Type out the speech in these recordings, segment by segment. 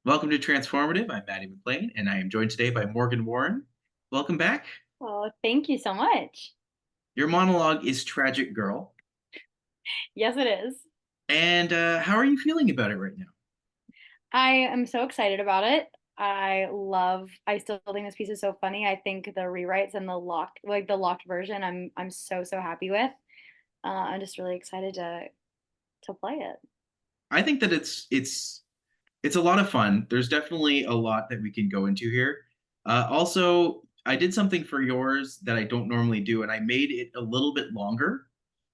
Welcome to transforMATTIve. I'm Matti McLean, and I am joined today by Morgan Warren. Welcome back. Oh, thank you so much. Your monologue is Tragic Girl. Yes, it is. And how are you feeling about it right now? I am so excited about it. I still think this piece is so funny. I think the rewrites and the locked version, I'm so happy with. I'm just really excited to play it. I think that it's a lot of fun. There's definitely a lot that we can go into here. Also, I did something for yours that I don't normally do, and I made it a little bit longer,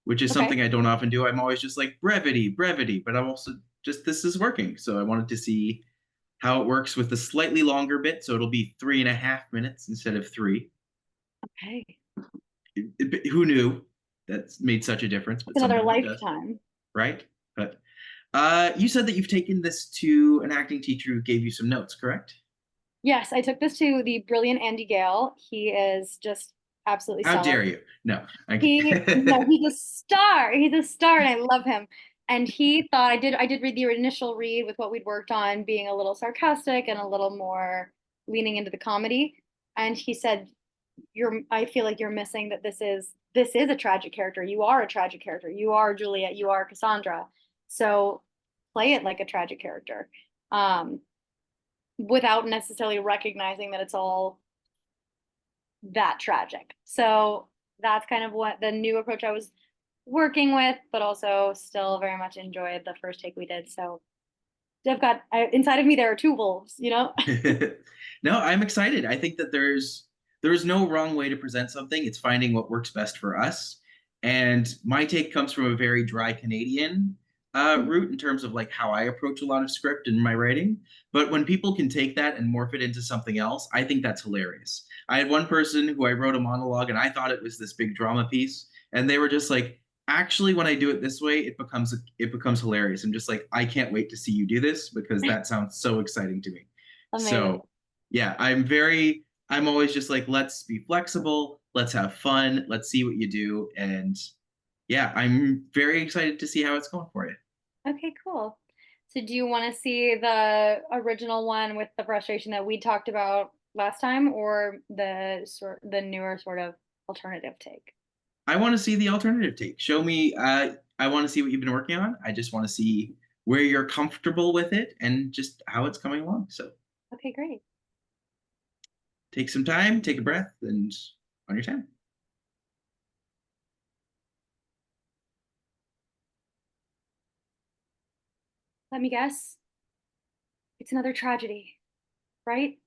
which is Okay. something I don't often do. I'm always just like brevity, brevity, but I'm also just this is working. So I wanted to see how it works with the slightly longer bit. So it'll be 3.5 minutes instead of three. Okay. Who knew that's made such a difference? It's But another sometimes it does, lifetime. right? But you said that you've taken this to an acting teacher who gave you some notes, correct? Yes, I took this to the brilliant Andy Gale. He is just absolutely How stellar. dare you? No, No, he's a star. He's a star, and I love him. And he thought I did read the initial read with what we'd worked on, being a little sarcastic and a little more leaning into the comedy. And he said, I feel like you're missing that this is a tragic character. You are a tragic character. You are Juliet. You are Cassandra. So play it like a tragic character, um, without necessarily recognizing that it's all that tragic. So that's kind of what the new approach I was working with, but also still very much enjoyed the first take we did. So inside of me, there are two wolves, you know? no, I'm excited. I think that there's no wrong way to present something. It's finding what works best for us. And my take comes from a very dry Canadian route in terms of like how I approach a lot of script in my writing. But when people can take that and morph it into something else, I think that's hilarious. I had one person who I wrote a monologue and I thought it was this big drama piece, and they were just like, actually when I do it this way, it becomes hilarious. I'm just like, I can't wait to see you do this because that sounds so exciting to me. Amazing. So yeah, I'm always just like, let's be flexible, let's have fun, let's see what you do. And yeah, I'm very excited to see how it's going for you. Okay, cool. So do you want to see the original one with the frustration that we talked about last time, or the newer sort of alternative take? I want to see the alternative take. Show me, I want to see what you've been working on. I just want to see where you're comfortable with it and just how it's coming along. So Okay, great. take some time, take a breath, and on your time. Let me guess. It's another tragedy, right?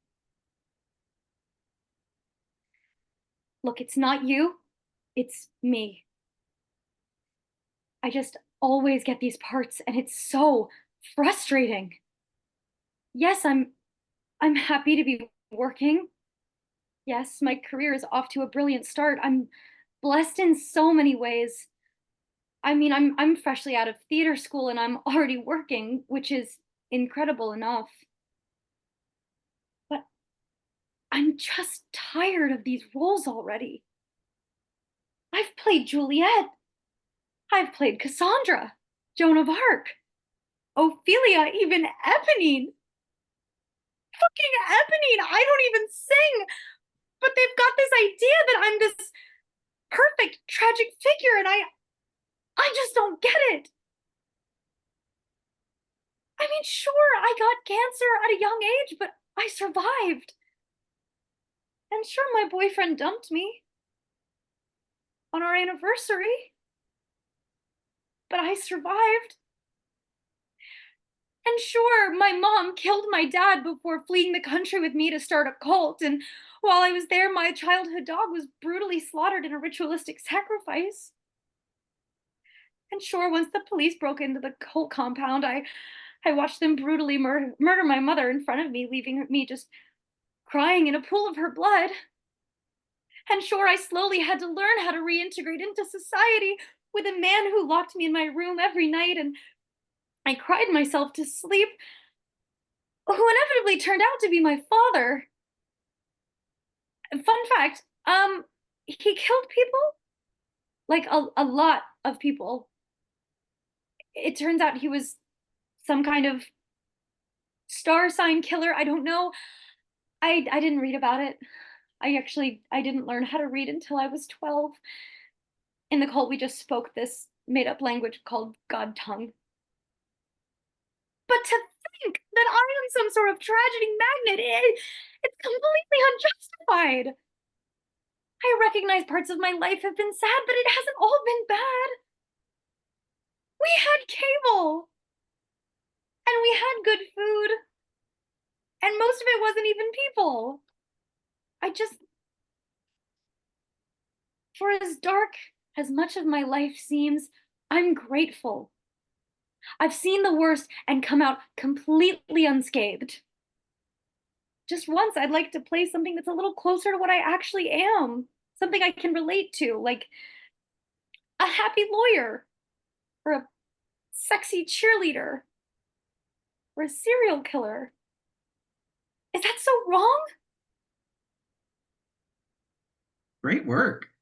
Look, it's not you, it's me. I just always get these parts and it's so frustrating. Yes, I'm happy to be working. Yes, my career is off to a brilliant start. I'm blessed in so many ways. I mean, I'm freshly out of theater school and I'm already working, which is incredible enough. But I'm just tired of these roles already. I've played Juliet. I've played Cassandra, Joan of Arc, Ophelia, even Eponine. Fucking Eponine, I don't even sing, but they've got this idea that I'm this perfect tragic figure, and I just don't get it. I mean, sure, I got cancer at a young age, but I survived. And sure, my boyfriend dumped me on our anniversary, but I survived. And sure, my mom killed my dad before fleeing the country with me to start a cult. And while I was there, my childhood dog was brutally slaughtered in a ritualistic sacrifice. And sure, once the police broke into the cult compound, I watched them brutally murder my mother in front of me, leaving me just crying in a pool of her blood. And sure, I slowly had to learn how to reintegrate into society with a man who locked me in my room every night, and I cried myself to sleep, who inevitably turned out to be my father. Fun fact, he killed people, like a lot of people. It turns out he was some kind of Star sign killer, I don't know. I didn't read about it. I didn't learn how to read until I was 12. In the cult, we just spoke this made up language called God tongue. But to think that I am some sort of tragedy magnet, it's completely unjustified. I recognize parts of my life have been sad, but it hasn't all been bad. We had cable, and we had good food, and most of it wasn't even people. I just, for as dark as much of my life seems, I'm grateful. I've seen the worst and come out completely unscathed. Just once, I'd like to play something that's a little closer to what I actually am, something I can relate to, like a happy lawyer, or a sexy cheerleader, or a serial killer. Is that so wrong? Great work.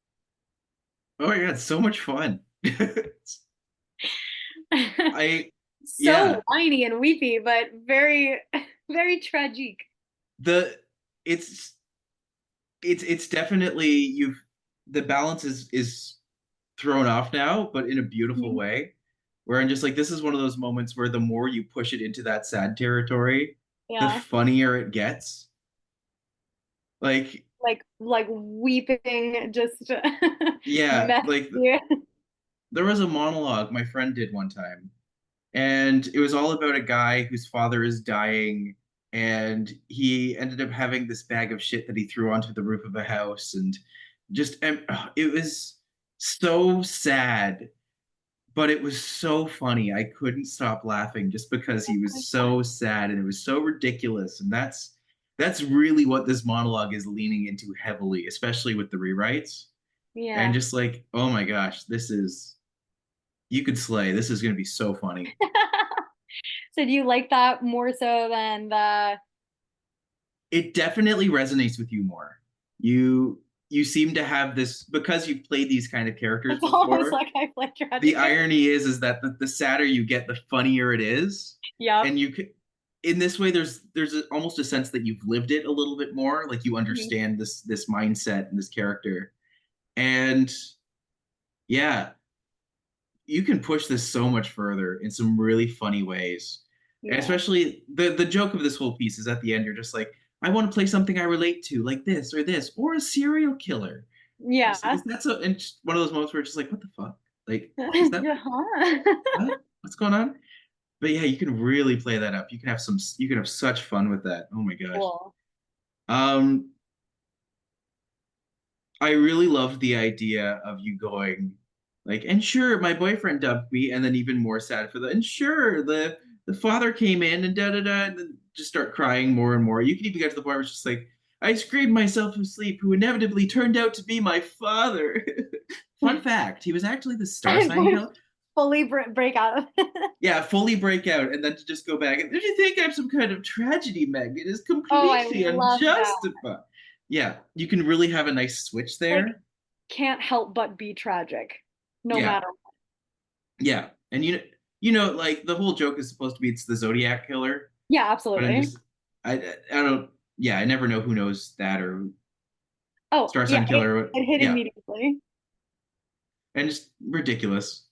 Oh my God, so much fun. I, So yeah, whiny and weepy, but very, very tragic. the it's it's definitely you've the balance is thrown off now, but in a beautiful Mhm. way. Where I'm just like, this is one of those moments where the more you push it into that sad territory, the Yeah, funnier it gets. Like, like weeping, just yeah, messy. like there was a monologue my friend did one time, and it was all about a guy whose father is dying, and he ended up having this bag of shit that he threw onto the roof of a house, and it was so sad, but it was so funny. I couldn't stop laughing just because he was so sad and it was so ridiculous. And that's really what this monologue is leaning into heavily, especially with the rewrites. And Yeah. just like, oh my gosh, this is you could slay. This is gonna be so funny. So do you like that more so than the It definitely resonates with you more. You seem to have this because you've played these kind of characters it's almost before. like I play The tragic character? irony is that the sadder you get, the funnier it is, Yep. and you could in this way almost a sense that you've lived it a little bit more, like you Mhm. understand this mindset and this character, and yeah, you can push this so much further in some really funny ways. And Yeah. especially the joke of this whole piece is at the end, you're just like, I want to play something I relate to, like this, or a serial killer. Just like, Yeah. is that so? And just one of those moments where it's just like, what the fuck? Like, is that Uh-huh. what? What's going on? But yeah, you can really play that up. You can have such fun with that. Oh my gosh. Cool. Um, I really loved the idea of you going like, and sure, my boyfriend dumped me, and then even more sad for and sure, the father came in and da da da, and then just start crying more and more. You can even get to the point where it's just like, I screamed myself to sleep, who inevitably turned out to be my father. Fun fact, he was actually the star sign killer. Fully break out of it. Yeah, fully break out, and then to just go back and did you think I'm some kind of tragedy magnet is Oh, I completely love that. unjustified. Yeah, you can really have a nice switch Like, there. can't help but be tragic, no Yeah, matter. yeah, and you know, like the whole joke is supposed to be it's the Zodiac killer, Yeah, but I'm absolutely. just I don't yeah I never know who knows that or Oh, star yeah, sign killer. it hit Yeah, immediately. and just ridiculous.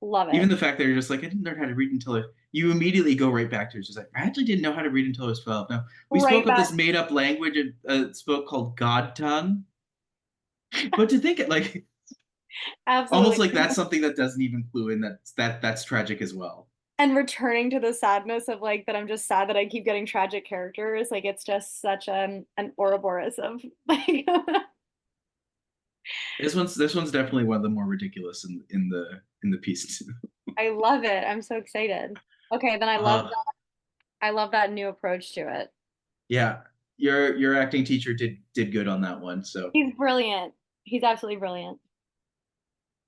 Love Even it. the fact that you're just like I didn't learn how to read until you immediately go right back to it. It's just like I actually didn't know how to read until I was 12. No, we spoke Right of back. this made up language and spoke called God tongue, but to think it like almost Absolutely. like that's something that doesn't even clue in that's tragic as well. And returning to the sadness of like that I'm just sad that I keep getting tragic characters. Like it's just such an Ouroboros of like This one's definitely one of the more ridiculous in the piece too. I love it. I'm so excited. Okay, then Uh, I love that new approach to it. yeah, your acting teacher did good on that one. So, He's brilliant. He's absolutely brilliant.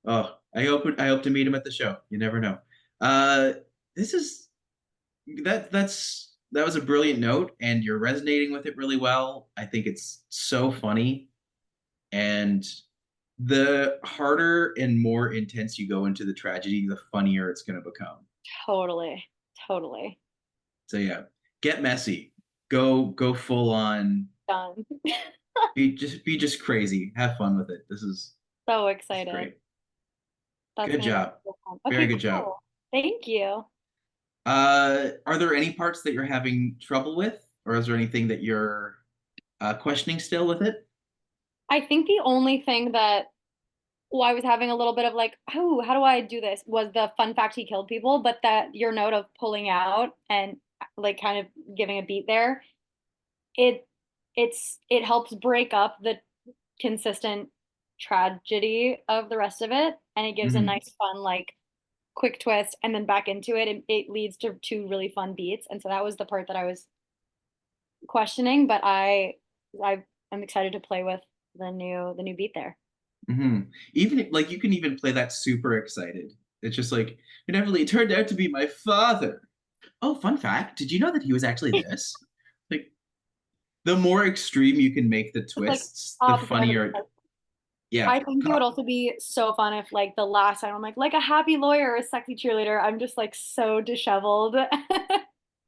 oh, I hope to meet him at the show. You never know. Uh, this is that was a brilliant note, and you're resonating with it really well. I think it's so funny, and the harder and more intense you go into the tragedy, the funnier it's going to become. Totally. Totally. So yeah. Get messy. Go full on. Done. Be just crazy. Have fun with it. So This is excited. great. That's Good gonna be job. so fun. Very Okay, good job. cool. Thank you. Are there any parts that you're having trouble with, or is there anything that you're questioning still with it? I think the only thing that I was having a little bit of like, oh, how do I do this? Was the fun fact he killed people, but that your note of pulling out and like kind of giving a beat there, it it helps break up the consistent tragedy of the rest of it, and it gives a Hmm. nice fun like quick twist and then back into it. It leads to two really fun beats, and so that was the part that I was questioning, but I'm excited to play with the new beat there. Hmm. Even like you can even play that super excited. It's just like it turned out to be my father. Oh, fun fact! Did you know that he was actually this? Like the more extreme you can make the It's like twists, the opposite end of the funnier. spectrum. Yeah. I think it would also be so fun if like the last time I'm like a happy lawyer or a sexy cheerleader, I'm just like so disheveled.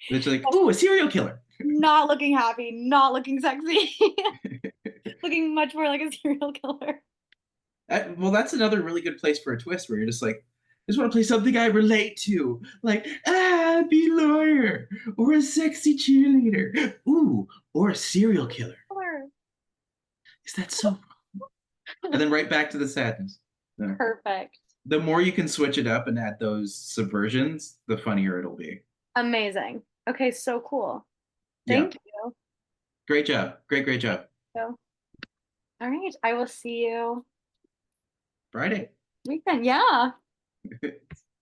It's like, ooh, a serial killer. Not looking happy, not looking sexy, looking much more like a serial killer. Well, that's another really good place for a twist where you're just like, I just want to play something I relate to, like be lawyer or a sexy cheerleader, ooh, or a serial killer. Is that so? And then right back to the sadness. Yeah. Perfect. The more you can switch it up and add those subversions, the funnier it'll be. Amazing. Okay, so cool. Yeah, Thank you. great job, great Thank job. you. All right, I will see you Friday. weekend. Yeah.